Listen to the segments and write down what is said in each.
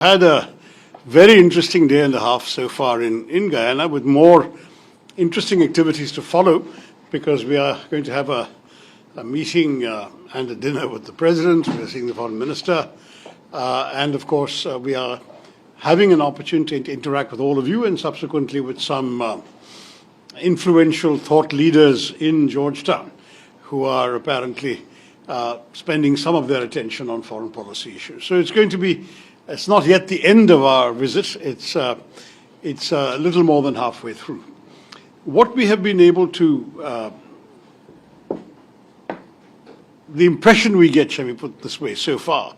Had a very interesting day and a half so far in Guyana, with more interesting activities to follow, because we are going to have a meeting and a dinner with the President. We are seeing the Foreign Minister. And of course, we are having an opportunity to interact with all of you and subsequently with some influential thought leaders in Georgetown who are apparently spending some of their attention on foreign policy issues. So it's not yet the end of our visit. It's a little more than halfway through. What we have been able to, the impression we get, shall we put it this way, so far,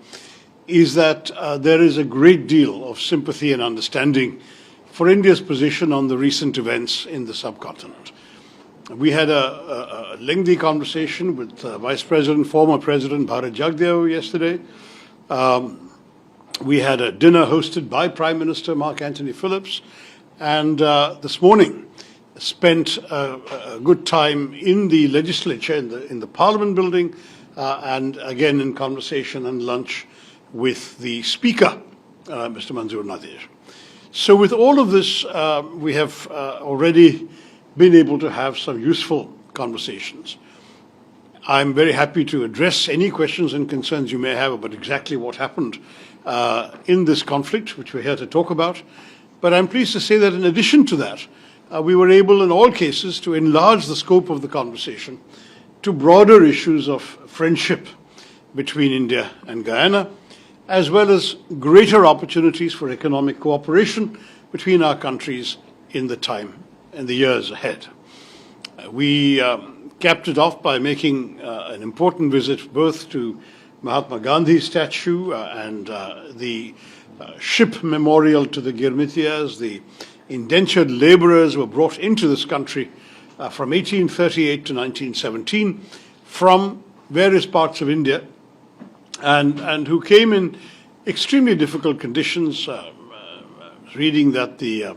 is that there is a great deal of sympathy and understanding for India's position on the recent events in the subcontinent. We had a lengthy conversation with former President Bharat Jagdeo yesterday. We had a dinner hosted by Prime Minister Mark Anthony Phillips, and this morning spent a good time in the legislature, in the Parliament building, and again in conversation and lunch with the Speaker, Mr. Manzoor Nadir. So with all of this, we have already been able to have some useful conversations. I'm very happy to address any questions and concerns you may have about exactly what happened in this conflict, which we're here to talk about. But I'm pleased to say that in addition to that, we were able in all cases to enlarge the scope of the conversation to broader issues of friendship between India and Guyana, as well as greater opportunities for economic cooperation between our countries in the time and the years ahead. We capped it off by making an important visit both to Mahatma Gandhi's statue and the ship memorial to the Girmitiyas, the indentured laborers were brought into this country from 1838 to 1917 from various parts of India and who came in extremely difficult conditions. Reading that the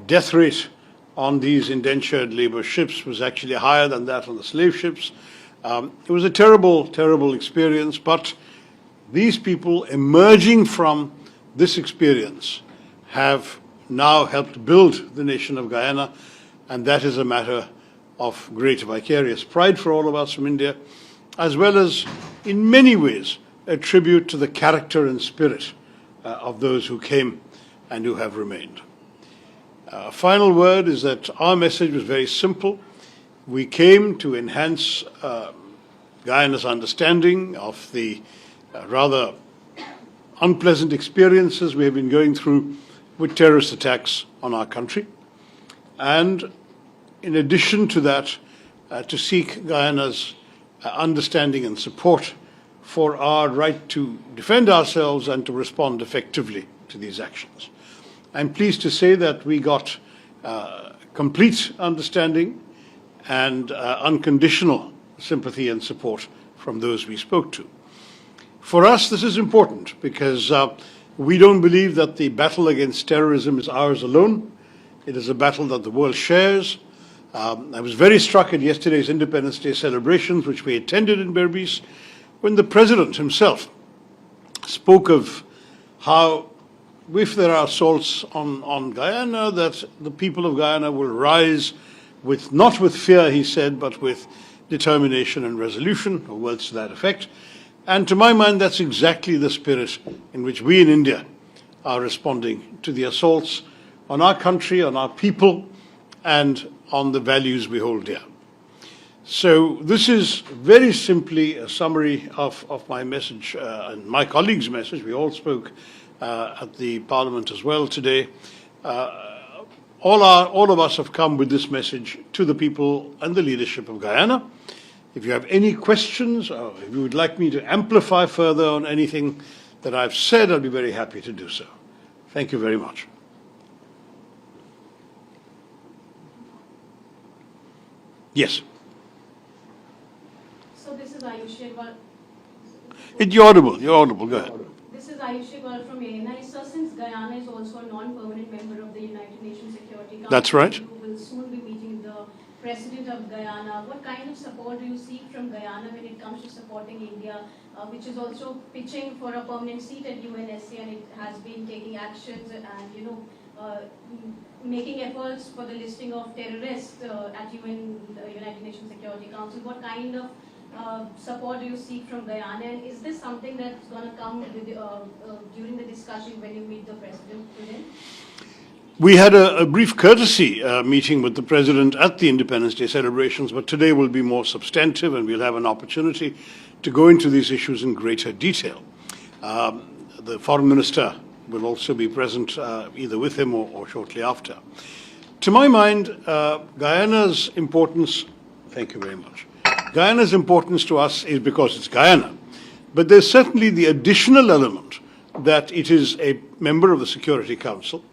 death rate on these indentured labor ships was actually higher than that on the slave ships. It was a terrible, terrible experience, but these people emerging from this experience have now helped build the nation of Guyana, and that is a matter of great vicarious pride for all of us from India, as well as in many ways a tribute to the character and spirit of those who came and who have remained. Final word is that our message was very simple. We came to enhance Guyana's understanding of the rather unpleasant experiences we have been going through with terrorist attacks on our country. And in addition to that, to seek Guyana's understanding and support for our right to defend ourselves and to respond effectively to these actions. I'm pleased to say that we got complete understanding and unconditional sympathy and support from those we spoke to. For us, this is important because we don't believe that the battle against terrorism is ours alone. It is a battle that the world shares. I was very struck at yesterday's Independence Day celebrations, which we attended in Berbice, when the President himself spoke of how if there are assaults on Guyana, that the people of Guyana will rise not with fear, he said, but with determination and resolution, or words to that effect. And to my mind, that's exactly the spirit in which we in India are responding to the assaults on our country, on our people, and on the values we hold dear. So this is very simply a summary of my message and my colleague's message. We all spoke at the Parliament as well today. All of us have come with this message to the people and the leadership of Guyana. If you have any questions or if you would like me to amplify further on anything that I've said, I'll be very happy to do so. Thank you very much. Yes. So this is Ayush. You're audible. Go ahead. This is Ayush from ANI. So since Guyana is also a non-permanent member of the United Nations Security Council, that's right. who will soon be meeting the President of Guyana. What kind of support do you seek from Guyana when it comes to supporting India, which is also pitching for a permanent seat at UNSC, and it has been taking actions and making efforts for the listing of terrorists at United Nations Security Council? What kind of support do you seek from Guyana, and is this something that's going to come with, during the discussion when you meet the President today? We had a brief courtesy meeting with the President at the Independence Day celebrations, but today will be more substantive and we'll have an opportunity to go into these issues in greater detail. The Foreign Minister will also be present either with him or shortly after. To my mind, Guyana's importance, thank you very much, Guyana's importance to us is because it's Guyana, but there's certainly the additional element that it is a member of the Security Council,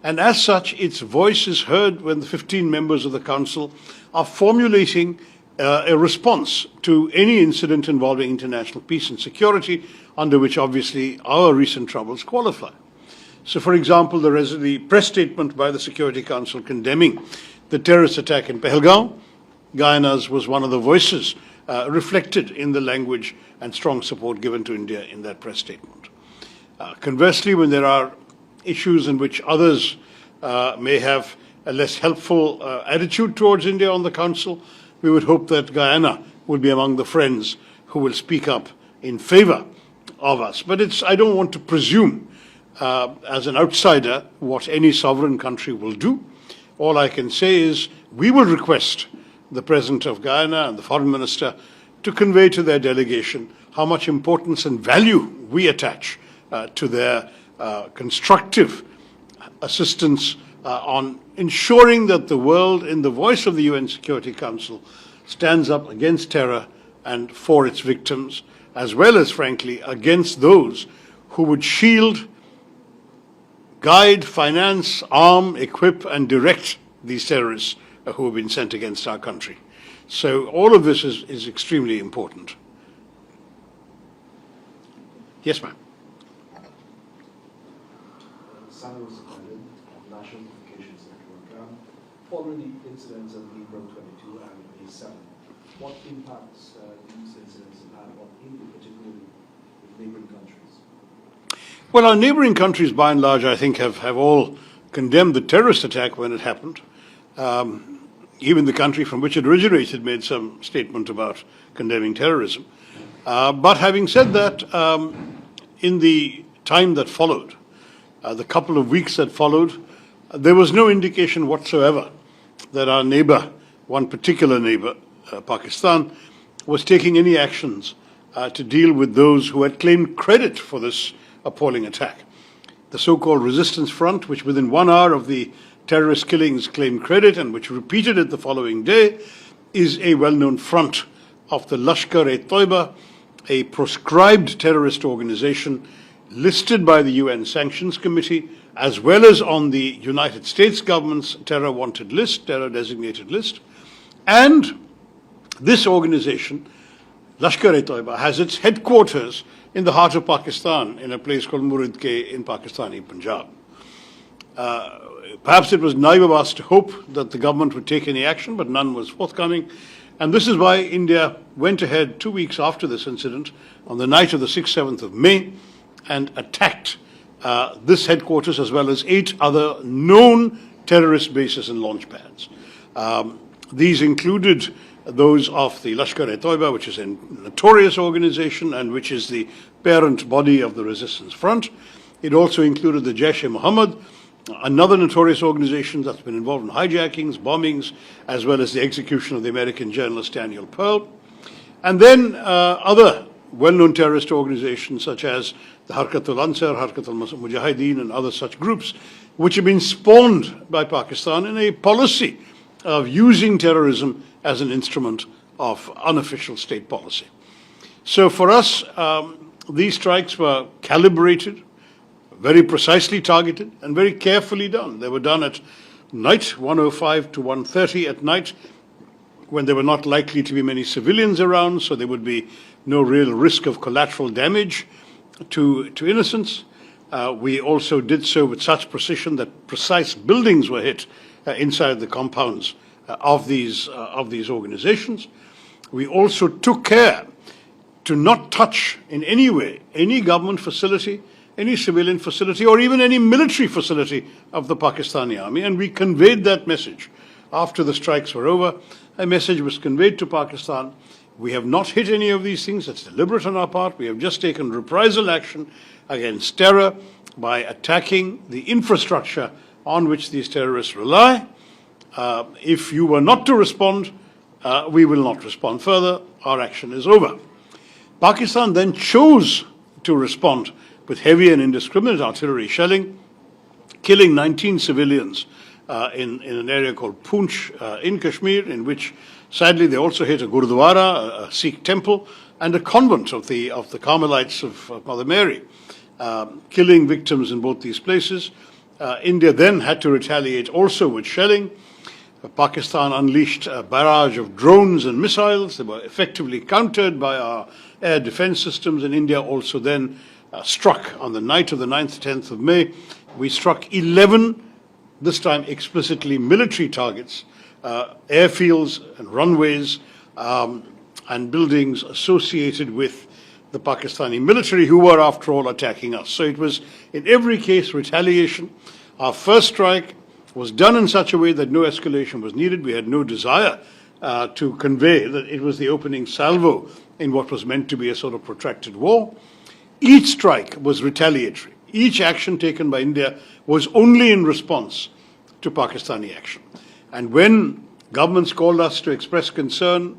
and as such, its voice is heard when the 15 members of the Council are formulating a response to any incident involving international peace and security, under which obviously our recent troubles qualify. So, for example, the press statement by the Security Council condemning the terrorist attack in Pahalgam, Guyana's was one of the voices reflected in the language and strong support given to India in that press statement. Conversely, when there are issues in which others may have a less helpful attitude towards India on the Council, we would hope that Guyana will be among the friends who will speak up in favor of us. But I don't want to presume as an outsider what any sovereign country will do. All I can say is we will request the President of Guyana and the Foreign Minister to convey to their delegation how much importance and value we attach to their constructive assistance on ensuring that the world, in the voice of the UN Security Council, stands up against terror and for its victims, as well as, frankly, against those who would shield, guide, finance, arm, equip, and direct these terrorists who have been sent against our country. So all of this is extremely important. Yes, ma'am. Sana was appointed National Communications Network. Following the incidents of April 22 and May 7, what impacts these incidents have had on India, particularly with neighboring countries? Well, our neighboring countries, by and large, I think, have all condemned the terrorist attack when it happened. Even the country from which it originated made some statement about condemning terrorism. But having said that, in the time that followed, the couple of weeks that followed, there was no indication whatsoever that our neighbor, one particular neighbor, Pakistan, was taking any actions to deal with those who had claimed credit for this appalling attack. The so-called Resistance Front, which within 1 hour of the terrorist killings claimed credit and which repeated it the following day, is a well-known front of the Lashkar-e-Toiba, a proscribed terrorist organization listed by the UN Sanctions Committee, as well as on the United States government's terror wanted list, terror designated list. And this organization, Lashkar-e-Toiba, has its headquarters in the heart of Pakistan, in a place called Muridke in Pakistani Punjab. Perhaps it was naive of us to hope that the government would take any action, but none was forthcoming. And this is why India went ahead 2 weeks after this incident, on the night of the 6th, 7th of May, and attacked this headquarters as well as 8 other known terrorist bases and launch pads. These included those of the Lashkar-e-Toiba, which is a notorious organization and which is the parent body of the Resistance Front. It also included the Jaish-e-Mohammed, another notorious organization that's been involved in hijackings, bombings, as well as the execution of the American journalist Daniel Pearl. And then other well-known terrorist organizations such as the Harkat al-Ansar, Harkat al-Mujahideen, and other such groups, which have been spawned by Pakistan in a policy of using terrorism as an instrument of unofficial state policy. So for us, these strikes were calibrated, very precisely targeted, and very carefully done. They were done at night, 1:05 to 1:30 at night, when there were not likely to be many civilians around, so there would be no real risk of collateral damage to innocents. We also did so with such precision that precise buildings were hit inside the compounds of these organizations. We also took care to not touch in any way any government facility, any civilian facility, or even any military facility of the Pakistani army, and we conveyed that message after the strikes were over. A message was conveyed to Pakistan. We have not hit any of these things. That's deliberate on our part. We have just taken reprisal action against terror by attacking the infrastructure on which these terrorists rely. If you were not to respond, we will not respond further. Our action is over. Pakistan then chose to respond with heavy and indiscriminate artillery shelling, killing 19 civilians in an area called Poonch in Kashmir, in which sadly they also hit a Gurdwara, a Sikh temple, and a convent of the Carmelites of Mother Mary, killing victims in both these places. India then had to retaliate also with shelling. Pakistan unleashed a barrage of drones and missiles. They were effectively countered by our air defense systems, and India also then struck on the night of the 9th, 10th of May. We struck 11, this time explicitly military targets, airfields and runways and buildings associated with the Pakistani military, who were, after all, attacking us. So it was, in every case, retaliation. Our first strike was done in such a way that no escalation was needed. We had no desire to convey that it was the opening salvo in what was meant to be a sort of protracted war. Each strike was retaliatory. Each action taken by India was only in response to Pakistani action. And when governments called us to express concern,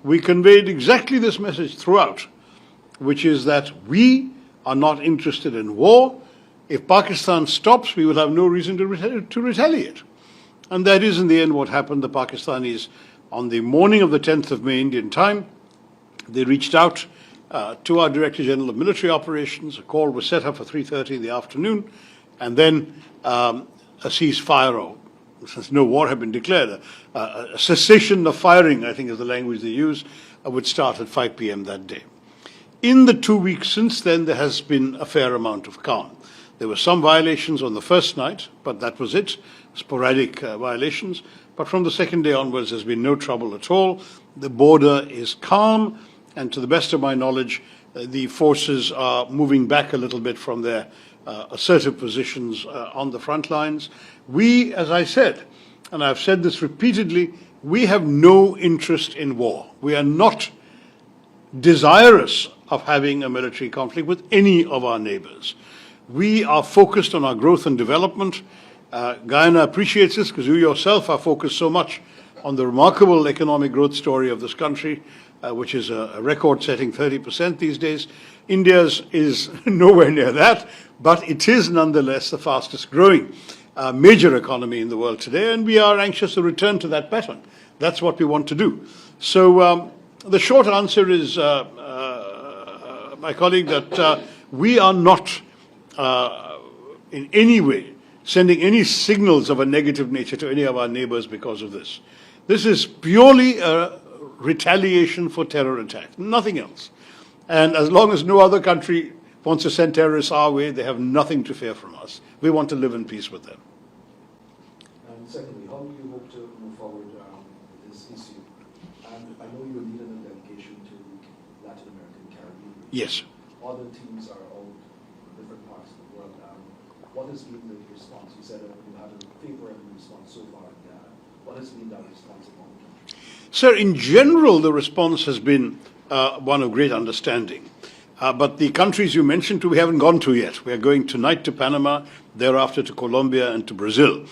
we conveyed exactly this message throughout, which is that we are not interested in war. If Pakistan stops, we will have no reason to retaliate. And that is in the end what happened. The Pakistanis, on the morning of the 10th of May Indian time, they reached out to our Director General of Military Operations. A call was set up for 3:30 in the afternoon, and then a ceasefire, or since no war had been declared, a cessation of firing, I think is the language they use, would start at 5 p.m. that day. In the 2 weeks since then, there has been a fair amount of calm. There were some violations on the first night, but that was it, sporadic violations. But from the second day onwards, there's been no trouble at all. The border is calm, and to the best of my knowledge, the forces are moving back a little bit from their assertive positions on the front lines. We, as I said, and I've said this repeatedly, we have no interest in war. We are not desirous of having a military conflict with any of our neighbors. We are focused on our growth and development. Guyana appreciates this because you yourself are focused so much on the remarkable economic growth story of this country, which is a record-setting 30% these days. India's is nowhere near that, but it is nonetheless the fastest growing major economy in the world today, and we are anxious to return to that pattern. That's what we want to do. So the short answer is, my colleague, that we are not in any way sending any signals of a negative nature to any of our neighbors because of this. This is purely a retaliation for terror attacks, nothing else. And as long as no other country wants to send terrorists our way, they have nothing to fear from us. We want to live in peace with them. And secondly, how do you hope to move forward with this issue? And I know you're leading a delegation to Latin American, Caribbean. Yes. Other teams are all in different parts of the world. What has been the response? You said you had a favorable response so far in Ghana. What has been that response among them? Sir, in general, the response has been one of great understanding. But the countries you mentioned, we haven't gone to yet. We are going tonight to Panama, thereafter to Colombia and to Brazil.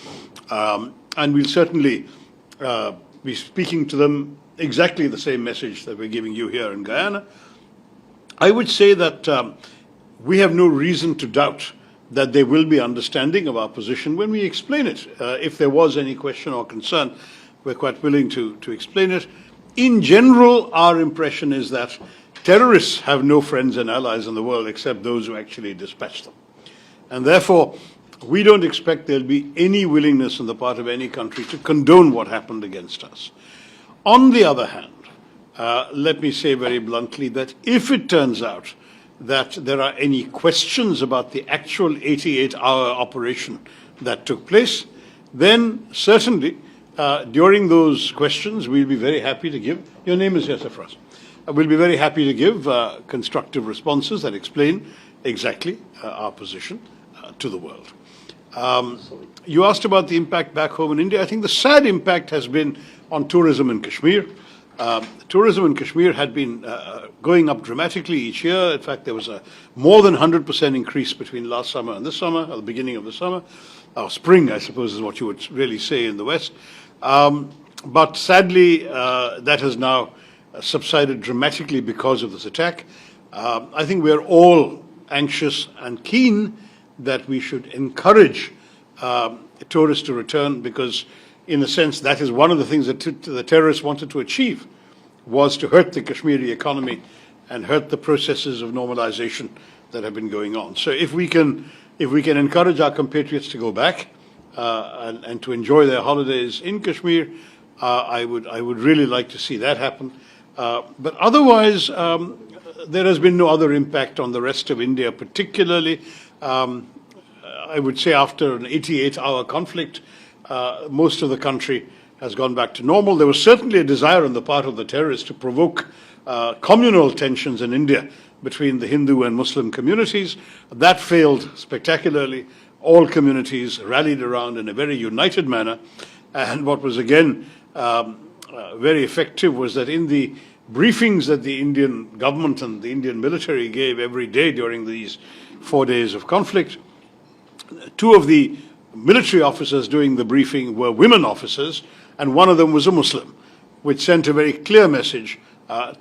And we'll certainly be speaking to them exactly the same message that we're giving you here in Guyana. I would say that we have no reason to doubt that they will be understanding of our position when we explain it. If there was any question or concern, we're quite willing to explain it. In general, our impression is that terrorists have no friends and allies in the world except those who actually dispatch them. And therefore, we don't expect there'll be any willingness on the part of any country to condone what happened against us. On the other hand, let me say very bluntly that if it turns out that there are any questions about the actual 88-hour operation that took place, then certainly During those questions, we'll be very happy to give. Your name is Yasafras. We'll be very happy to give constructive responses that explain exactly our position to the world. You asked about the impact back home in India. I think the sad impact has been on tourism in Kashmir. Tourism in Kashmir had been going up dramatically each year. In fact, there was a more than 100% increase between last summer and this summer, or the beginning of the summer. Or spring, I suppose, is what you would really say in the West. But sadly, that has now subsided dramatically because of this attack. I think we are all anxious and keen that we should encourage tourists to return because, in a sense, that is one of the things that the terrorists wanted to achieve, was to hurt the Kashmiri economy and hurt the processes of normalization that have been going on. So if we can encourage our compatriots to go back and to enjoy their holidays in Kashmir, I would really like to see that happen. But otherwise, there has been no other impact on the rest of India, particularly. I would say after an 88-hour conflict, most of the country has gone back to normal. There was certainly a desire on the part of the terrorists to provoke communal tensions in India between the Hindu and Muslim communities. That failed spectacularly. All communities rallied around in a very united manner. And what was again very effective was that in the briefings that the Indian government and the Indian military gave every day during these 4 days of conflict, two of the military officers doing the briefing were women officers, and one of them was a Muslim, which sent a very clear message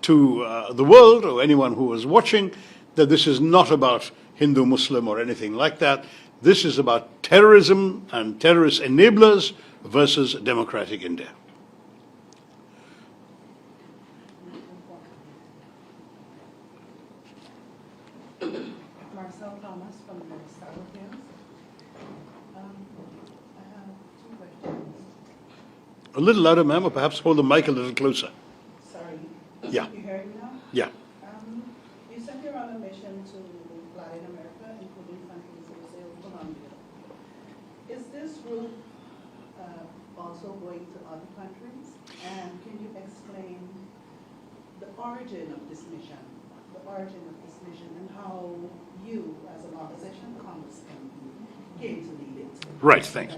to the world or anyone who was watching that this is not about Hindu-Muslim or anything like that. This is about terrorism and terrorist enablers versus democratic India. Marcel Thomas from the Star Affairs. I have two questions. A little louder, ma'am, or perhaps hold the mic a little closer. Sorry. Yeah. You hear me now? Yeah. You said you're on a mission to Latin America, including countries of Brazil, Colombia. Is this group also going to other countries? And can you explain the origin of this mission? And how you, as an opposition congressman, came to lead it? Right, thanks.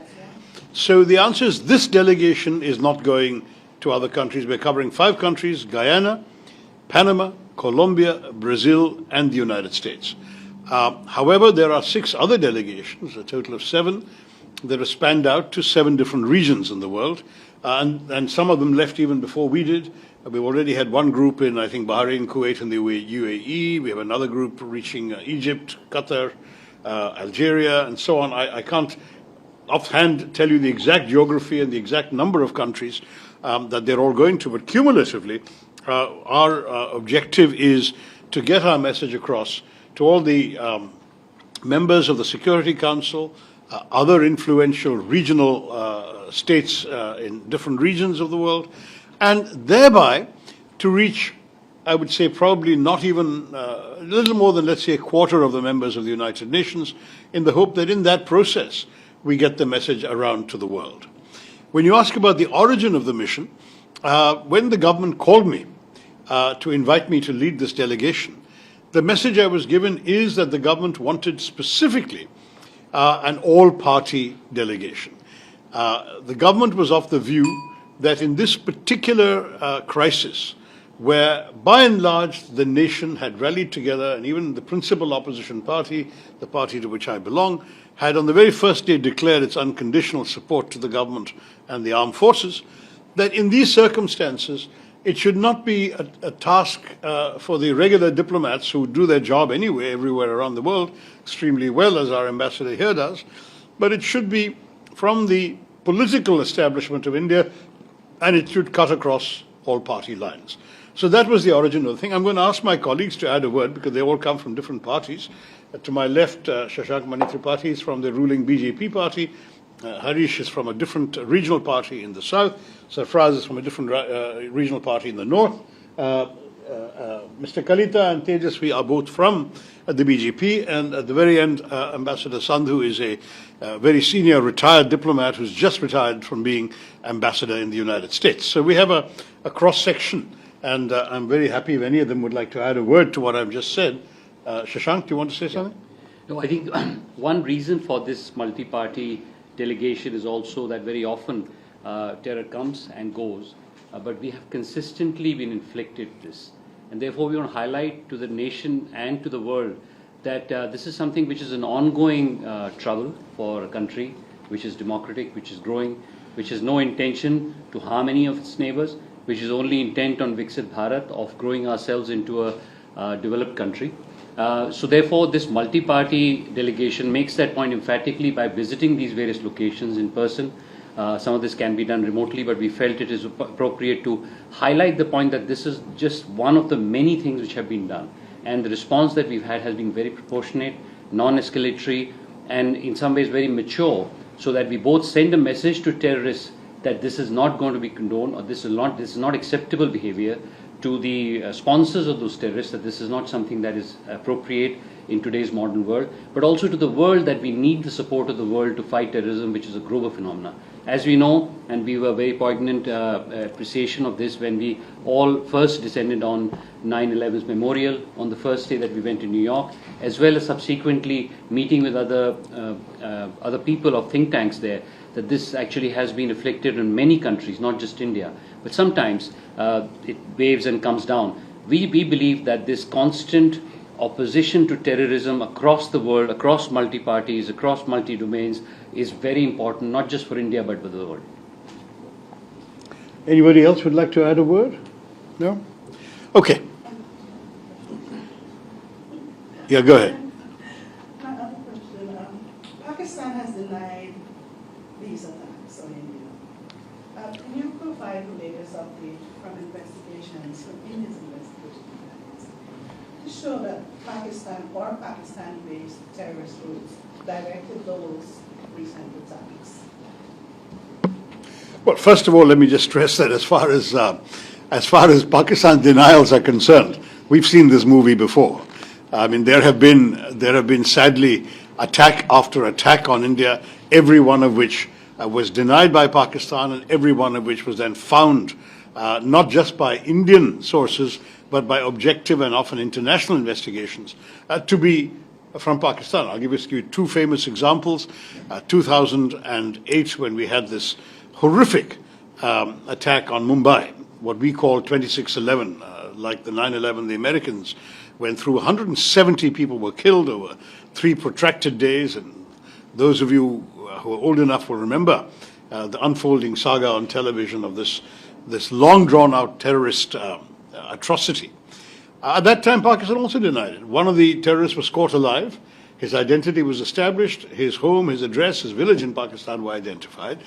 So the answer is this delegation is not going to other countries. We're covering 5 countries: Guyana, Panama, Colombia, Brazil, and the United States. However, there are 6 other delegations, a total of 7, that are spanned out to 7 different regions in the world. And some of them left even before we did. We've already had one group in, I think, Bahrain, Kuwait, and the UAE. We have another group reaching Egypt, Qatar, Algeria, and so on. I can't offhand tell you the exact geography and the exact number of countries that they're all going to, but cumulatively, our objective is to get our message across to all the members of the Security Council, other influential regional states in different regions of the world, and thereby to reach, I would say, probably not even a little more than, let's say, a quarter of the members of the United Nations, in the hope that in that process we get the message around to the world. When you ask about the origin of the mission, when the government called me to invite me to lead this delegation, the message I was given is that the government wanted specifically an all-party delegation. The government was of the view that in this particular crisis, where by and large the nation had rallied together, and even the principal opposition party, the party to which I belong, had on the very first day declared its unconditional support to the government and the armed forces, that in these circumstances it should not be a task for the regular diplomats who do their job anyway everywhere around the world extremely well, as our ambassador here does, but it should be from the political establishment of India, and it should cut across all party lines. So that was the origin of the thing. I'm going to ask my colleagues to add a word because they all come from different parties. To my left, Shashank Mani Tripathi is from the ruling BJP party. Harish is from a different regional party in the south. Sarfraz is from a different regional party in the north. Mr. Kalita and Tejasvi are both from the BJP, and at the very end, Ambassador Sandhu is a very senior retired diplomat who's just retired from being ambassador in the United States. So we have a cross-section, and I'm very happy if any of them would like to add a word to what I've just said. Shashank, do you want to say something? No, I think one reason for this multi-party delegation is also that very often terror comes and goes, but we have consistently been inflicted this. And therefore we want to highlight to the nation and to the world that this is something which is an ongoing trouble for a country which is democratic, which is growing, which has no intention to harm any of its neighbors, which is only intent on Viksit Bharat, of growing ourselves into a developed country. So therefore, this multi-party delegation makes that point emphatically by visiting these various locations in person. Some of this can be done remotely, but we felt it is appropriate to highlight the point that this is just one of the many things which have been done. And the response that we've had has been very proportionate, non-escalatory, and in some ways very mature, so that we both send a message to terrorists that this is not going to be condoned, or this is not acceptable behavior, to the sponsors of those terrorists, that this is not something that is appropriate in today's modern world, but also to the world that we need the support of the world to fight terrorism, which is a global phenomenon. As we know, and we were very poignant appreciation of this when we all first descended on 9/11's memorial on the first day that we went to New York, as well as subsequently meeting with other people of think tanks there, that this actually has been afflicted in many countries, not just India. But sometimes it waves and comes down. We believe that this constant opposition to terrorism across the world, across multi-parties, across multi-domains, is very important, not just for India, but for the world. Anybody else would like to add a word? No? Okay. Yeah, go ahead. My other question, Pakistan has denied these attacks on India. Can you provide the latest update from investigations, from India's investigation to show that Pakistan or Pakistan-based terrorist groups directed those recent attacks? Well, first of all, let me just stress that as far as Pakistan's denials are concerned, we've seen this movie before. I mean, there have been sadly attack after attack on India, every one of which was denied by Pakistan, and every one of which was then found not just by Indian sources, but by objective and often international investigations to be from Pakistan. I'll give you two famous examples. 2008, when we had this horrific attack on Mumbai, what we call 26/11, like the 9/11, the Americans went through. 170 people were killed over 3 protracted days, and those of you who are old enough will remember the unfolding saga on television of this long drawn-out terrorist atrocity. At that time, Pakistan also denied it. One of the terrorists was caught alive. His identity was established. His home, his address, his village in Pakistan were identified.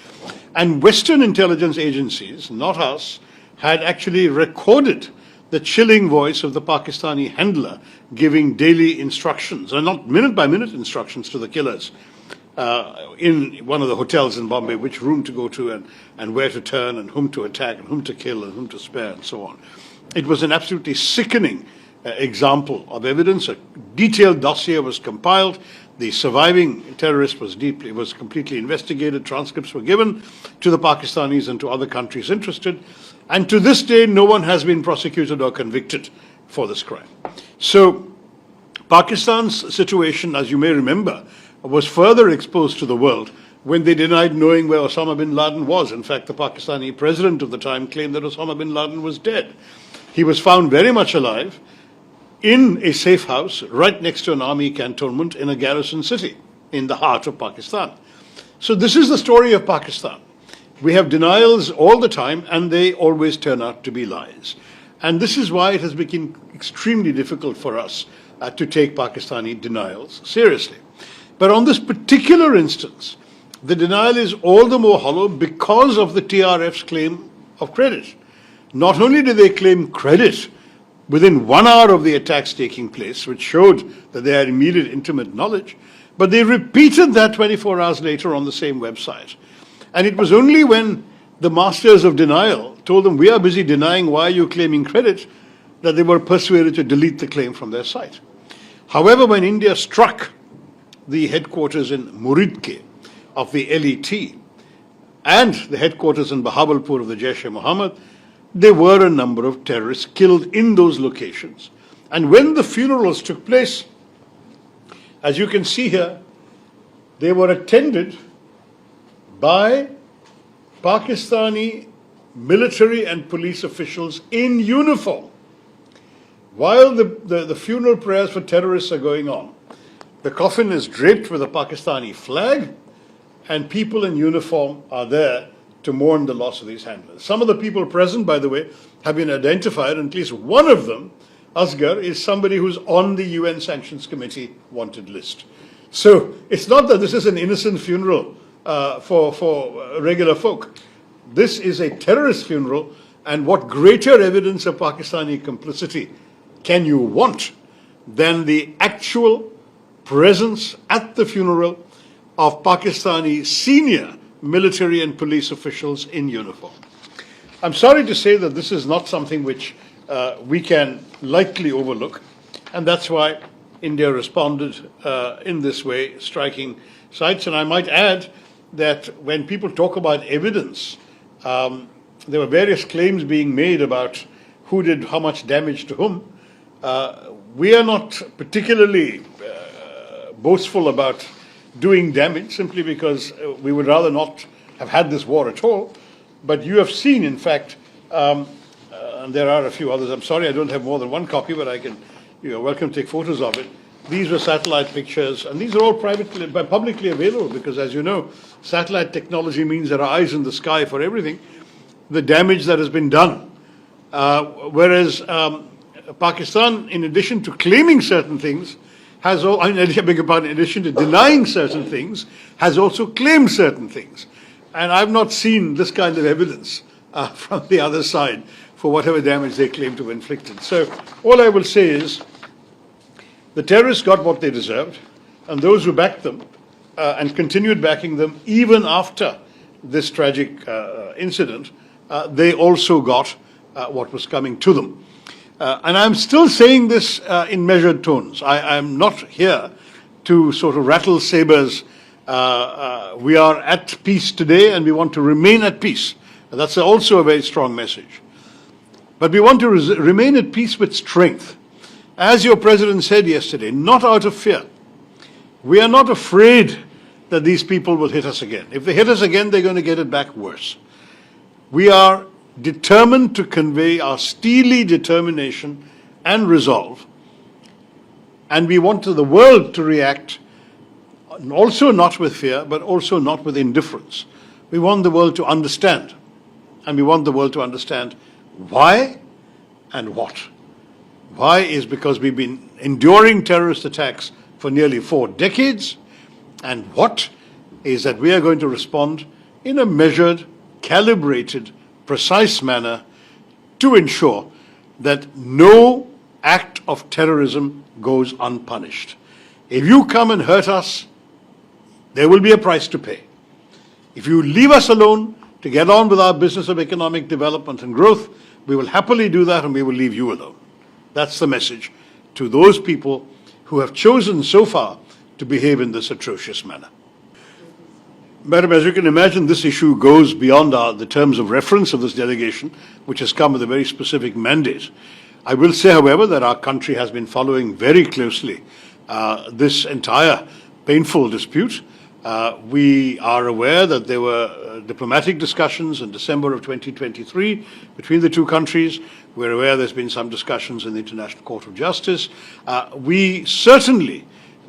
And Western intelligence agencies, not us, had actually recorded the chilling voice of the Pakistani handler giving daily instructions, and not minute-by-minute instructions to the killers in one of the hotels in Bombay, which room to go to and where to turn and whom to attack and whom to kill and whom to spare and so on. It was an absolutely sickening example of evidence. A detailed dossier was compiled. The surviving terrorist was completely investigated. Transcripts were given to the Pakistanis and to other countries interested. And to this day, no one has been prosecuted or convicted for this crime. So Pakistan's situation, as you may remember, was further exposed to the world when they denied knowing where Osama bin Laden was. In fact, the Pakistani president of the time claimed that Osama bin Laden was dead. He was found very much alive in a safe house right next to an army cantonment in a garrison city in the heart of Pakistan. So this is the story of Pakistan. We have denials all the time, and they always turn out to be lies. And this is why it has become extremely difficult for us to take Pakistani denials seriously. But on this particular instance, the denial is all the more hollow because of the TRF's claim of credit. Not only do they claim credit within 1 hour of the attacks taking place, which showed that they had immediate intimate knowledge, but they repeated that 24 hours later on the same website. And it was only when the masters of denial told them, we are busy denying, why are you claiming credit? that they were persuaded to delete the claim from their site. However, when India struck the headquarters in Muridke of the LET and the headquarters in Bahawalpur of the Jaish-e-Mohammed, there were a number of terrorists killed in those locations. And when the funerals took place, as you can see here, they were attended by Pakistani military and police officials in uniform. While the funeral prayers for terrorists are going on, the coffin is draped with a Pakistani flag, and people in uniform are there to mourn the loss of these handlers. Some of the people present, by the way, have been identified, and at least one of them, Asghar, is somebody who's on the UN Sanctions Committee wanted list. So it's not that this is an innocent funeral for regular folk. This is a terrorist funeral, and what greater evidence of Pakistani complicity can you want than the actual presence at the funeral of Pakistani senior military and police officials in uniform? I'm sorry to say that this is not something which we can lightly overlook, and that's why India responded in this way, striking sites. And I might add that when people talk about evidence, there were various claims being made about who did how much damage to whom. We are not particularly boastful about doing damage simply because we would rather not have had this war at all. But you have seen, in fact, and there are a few others. I'm sorry I don't have more than one copy, but I can, you're welcome to take photos of it. These were satellite pictures, and these are all publicly available because, as you know, satellite technology means there are eyes in the sky for everything. The damage that has been done. Whereas Pakistan, in addition to claiming certain things, in addition to denying certain things, has also claimed certain things. And I've not seen this kind of evidence from the other side for whatever damage they claim to have inflicted. So all I will say is the terrorists got what they deserved, and those who backed them and continued backing them even after this tragic incident, they also got what was coming to them. And I'm still saying this in measured tones. I'm not here to sort of rattle sabers. We are at peace today and we want to remain at peace. And that's also a very strong message. But we want to remain at peace with strength. As your president said yesterday, not out of fear. We are not afraid that these people will hit us again. If they hit us again, they're going to get it back worse. We are determined to convey our steely determination and resolve. And we want the world to react also not with fear, but also not with indifference. We want the world to understand. And we want the world to understand why and what. Why is because we've been enduring terrorist attacks for nearly 4 decades. And what is that we are going to respond in a measured, calibrated, precise manner to ensure that no act of terrorism goes unpunished. If you come and hurt us, there will be a price to pay. If you leave us alone to get on with our business of economic development and growth, we will happily do that and we will leave you alone. That's the message to those people who have chosen so far to behave in this atrocious manner. Madam, as you can imagine, this issue goes beyond the terms of reference of this delegation, which has come with a very specific mandate. I will say, however, that our country has been following very closely this entire painful dispute. We are aware that there were diplomatic discussions in December of 2023 between the two countries. We're aware there's been some discussions in the International Court of Justice. We certainly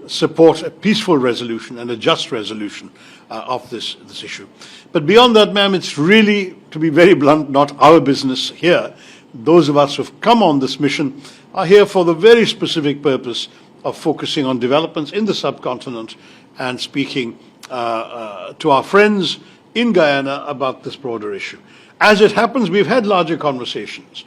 support a peaceful resolution and a just resolution of this issue. But beyond that, ma'am, it's really, to be very blunt, not our business here. Those of us who've come on this mission are here for the very specific purpose of focusing on developments in the subcontinent and speaking to our friends in Guyana about this broader issue. As it happens, we've had larger conversations,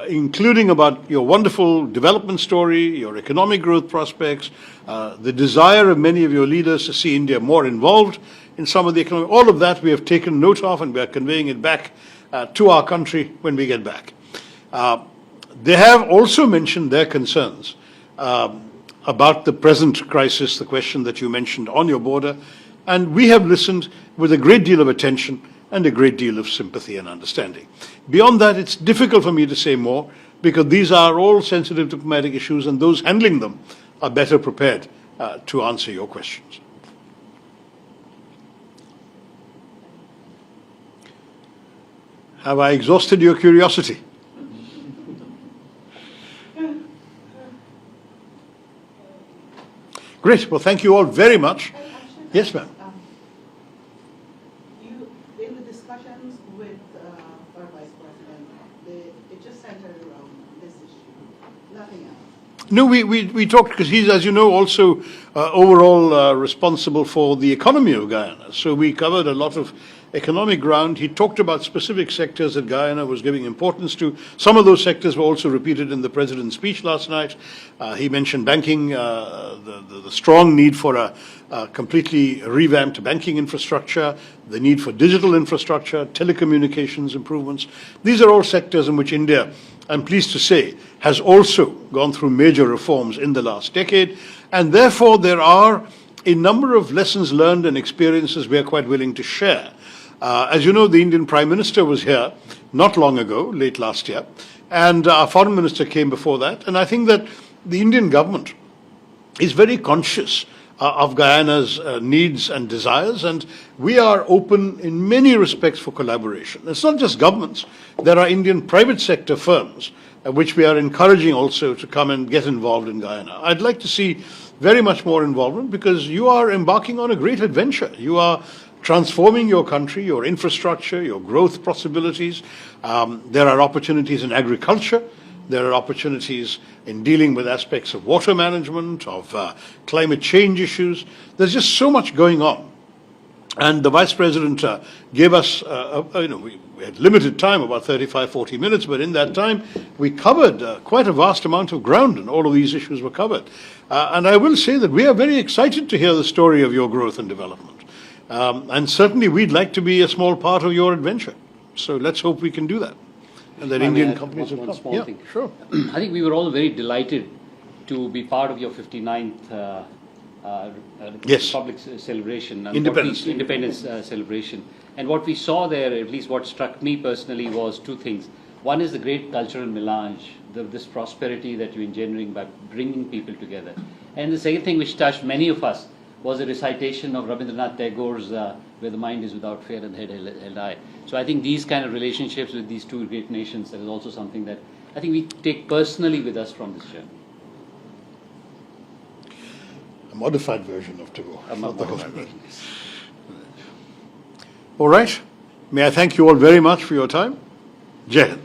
including about your wonderful development story, your economic growth prospects, the desire of many of your leaders to see India more involved in some of the economic. All of that we have taken note of, and we are conveying it back to our country when we get back. They have also mentioned their concerns about the present crisis, the question that you mentioned on your border, and we have listened with a great deal of attention and a great deal of sympathy and understanding. Beyond that, it's difficult for me to say more because these are all sensitive diplomatic issues and those handling them are better prepared to answer your questions. Have I exhausted your curiosity? Great. Well, thank you all very much. Yes, ma'am. You, in the discussions with our Vice President, it just centered around this issue, nothing else. No, we talked because he's, as you know, also overall responsible for the economy of Guyana. So we covered a lot of economic ground. He talked about specific sectors that Guyana was giving importance to. Some of those sectors were also repeated in the President's speech last night. He mentioned banking, the strong need for a completely revamped banking infrastructure, the need for digital infrastructure, telecommunications improvements. These are all sectors in which India, I'm pleased to say, has also gone through major reforms in the last decade. And therefore, there are a number of lessons learned and experiences we are quite willing to share. As you know, the Indian Prime Minister was here not long ago, late last year, and our Foreign Minister came before that. And I think that the Indian government is very conscious of Guyana's needs and desires, and we are open in many respects for collaboration. It's not just governments. There are Indian private sector firms which we are encouraging also to come and get involved in Guyana. I'd like to see very much more involvement because you are embarking on a great adventure. You are transforming your country, your infrastructure, your growth possibilities. There are opportunities in agriculture. There are opportunities in dealing with aspects of water management, of climate change issues. There's just so much going on. And the Vice President gave us, we had limited time, about 35, 40 minutes, but in that time we covered quite a vast amount of ground and all of these issues were covered. And I will say that we are very excited to hear the story of your growth and development. And certainly we'd like to be a small part of your adventure. So let's hope we can do that. And that Indian companies will one come. small Yeah, thing. sure. I think we were all very delighted to be part of your 59th Yes. Republic celebration. And Independence. Independence celebration. And what we saw there, at least what struck me personally, was two things. One is the great cultural melange, this prosperity that you're engendering by bringing people together. And the second thing which touched many of us was a recitation of Rabindranath Tagore's Where the Mind is Without Fear and the Head Held High. So I think these kind of relationships with these two great nations, that is also something that I think we take personally with us from this journey. A modified version of Tagore. A not the whole modified version. version. All right. May I thank you all very much for your time. Jai Hind.